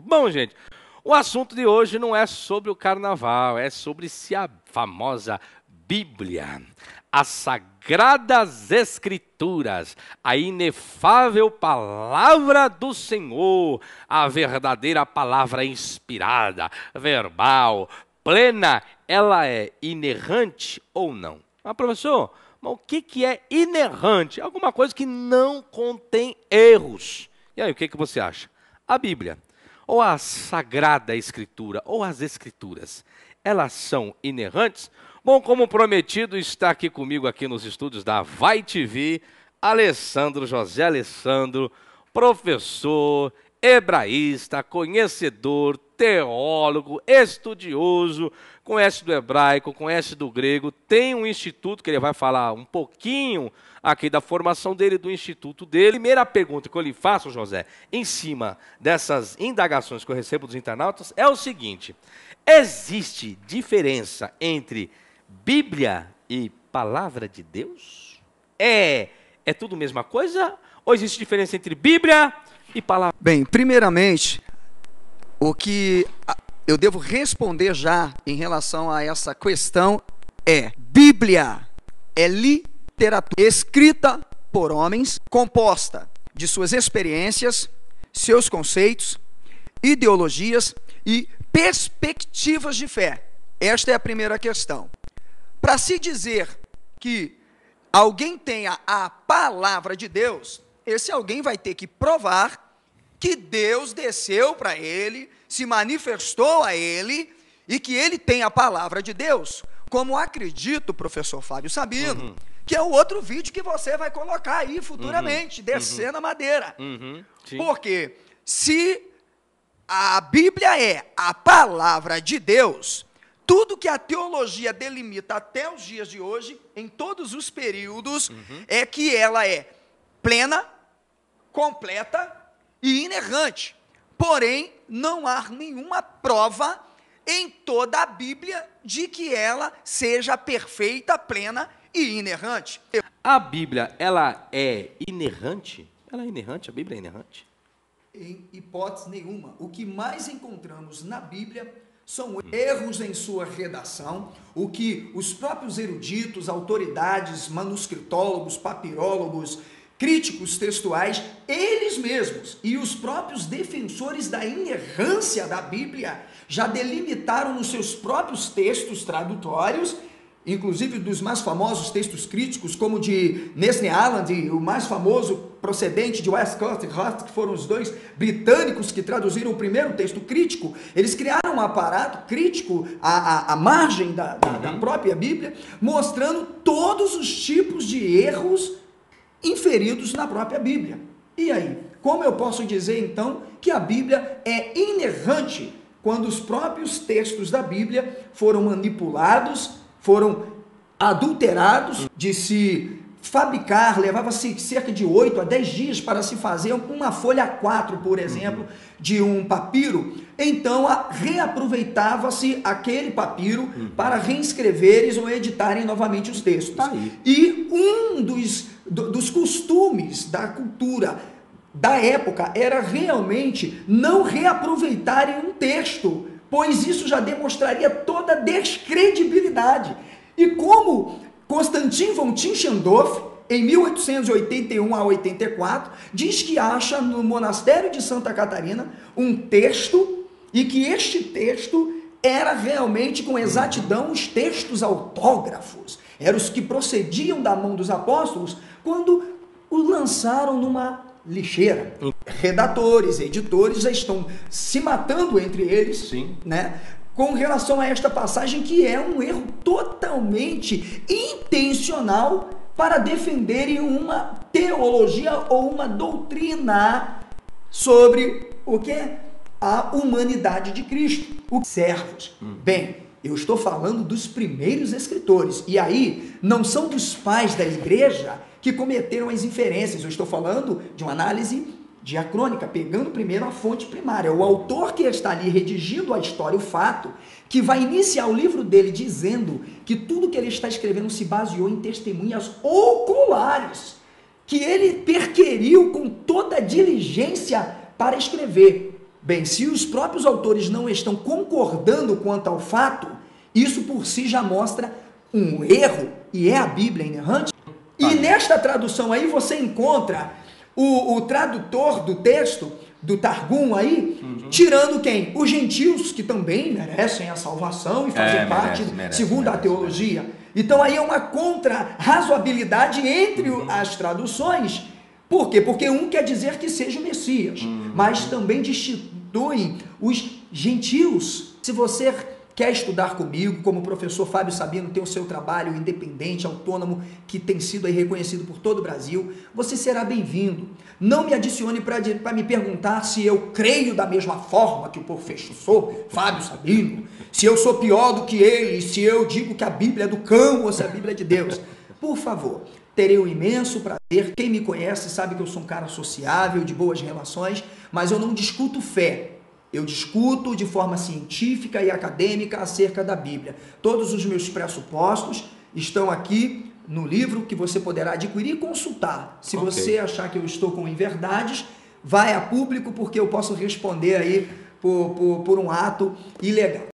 Bom, gente, o assunto de hoje não é sobre o carnaval, é sobre se a famosa Bíblia, as Sagradas Escrituras, a inefável palavra do Senhor, a verdadeira palavra inspirada, verbal, plena, ela é inerrante ou não? Ah, professor, mas o que é inerrante? Alguma coisa que não contém erros. E aí, o que você acha? A Bíblia, ou a Sagrada Escritura, ou as Escrituras, elas são inerrantes? Bom, como prometido, está aqui comigo aqui nos estúdios da Vai TV, Alessandro, José Alessandro, professor, hebraísta, conhecedor, teólogo, estudioso, conhece do hebraico, conhece do grego, tem um instituto que ele vai falar um pouquinho aqui da formação dele, do instituto dele. Primeira pergunta que eu lhe faço, José, em cima dessas indagações que eu recebo dos internautas, é o seguinte: existe diferença entre Bíblia e Palavra de Deus? É tudo a mesma coisa? Ou existe diferença entre Bíblia e Palavra? Bem, primeiramente, o que eu devo responder já em relação a essa questão é: Bíblia é literatura escrita por homens, composta de suas experiências, seus conceitos, ideologias e perspectivas de fé. Esta é a primeira questão. Para se dizer que alguém tenha a palavra de Deus, esse alguém vai ter que provar que Deus desceu para ele, se manifestou a ele, e que ele tem a palavra de Deus, como acredito, professor Fábio Sabino, que é o outro vídeo que você vai colocar aí futuramente, descendo a madeira. Porque se a Bíblia é a palavra de Deus, tudo que a teologia delimita até os dias de hoje, em todos os períodos, é que ela é plena, completa e inerrante. Porém, não há nenhuma prova em toda a Bíblia de que ela seja perfeita, plena e inerrante. A Bíblia, ela é inerrante? Ela é inerrante? A Bíblia é inerrante? Em hipótese nenhuma. O que mais encontramos na Bíblia são erros em sua redação, o que os próprios eruditos, autoridades, manuscritólogos, papirólogos, críticos textuais, eles mesmos e os próprios defensores da inerrância da Bíblia já delimitaram nos seus próprios textos tradutórios, inclusive dos mais famosos textos críticos, como de Nesne Aland e o mais famoso procedente de Westcott e Hart, que foram os dois britânicos que traduziram o primeiro texto crítico. Eles criaram um aparato crítico à margem da própria Bíblia, mostrando todos os tipos de erros inferidos na própria Bíblia. E aí, como eu posso dizer então que a Bíblia é inerrante quando os próprios textos da Bíblia foram manipulados, foram adulterados, de se fabricar, levava-se cerca de 8 a 10 dias para se fazer uma folha A4, por exemplo, de um papiro. Então, reaproveitava-se aquele papiro para reescreveres ou editarem novamente os textos. E um dos costumes da cultura da época era realmente não reaproveitarem um texto, pois isso já demonstraria toda a descredibilidade. E como Konstantin von Tischendorf, em 1881 a 84, diz que acha no monastério de Santa Catarina um texto, e que este texto era realmente com exatidão os textos autógrafos, eram os que procediam da mão dos apóstolos quando o lançaram numa lixeira. Redatores, editores já estão se matando entre eles, né, com relação a esta passagem, que é um erro totalmente intencional para defenderem uma teologia ou uma doutrina sobre o que é a humanidade de Cristo, os servos. Bem, eu estou falando dos primeiros escritores, e aí não são dos pais da igreja que cometeram as inferências, eu estou falando de uma análise diacrônica, pegando primeiro a fonte primária. O autor que está ali redigindo a história, o fato, que vai iniciar o livro dele dizendo que tudo que ele está escrevendo se baseou em testemunhas oculares, que ele perquiriu com toda diligência para escrever. Bem, se os próprios autores não estão concordando quanto ao fato, isso por si já mostra um erro, e é a Bíblia inerrante. E nesta tradução aí você encontra o tradutor do texto, do Targum aí, tirando quem? Os gentios, que também merecem a salvação e fazem parte, segundo a teologia. Então aí é uma contra-razoabilidade entre as traduções. Por quê? Porque um quer dizer que seja o Messias, mas também destituem os gentios. Se você quer estudar comigo, como o professor Fábio Sabino tem o seu trabalho independente, autônomo, que tem sido aí reconhecido por todo o Brasil, você será bem-vindo. Não me adicione para me perguntar se eu creio da mesma forma que o professor Fábio Sabino, se eu sou pior do que ele, se eu digo que a Bíblia é do cão ou se a Bíblia é de Deus. Por favor, terei um imenso prazer. Quem me conhece sabe que eu sou um cara sociável, de boas relações, mas eu não discuto fé. Eu discuto de forma científica e acadêmica acerca da Bíblia. Todos os meus pressupostos estão aqui no livro que você poderá adquirir e consultar. Se você achar que eu estou com inverdades, vai a público, porque eu posso responder aí por um ato ilegal.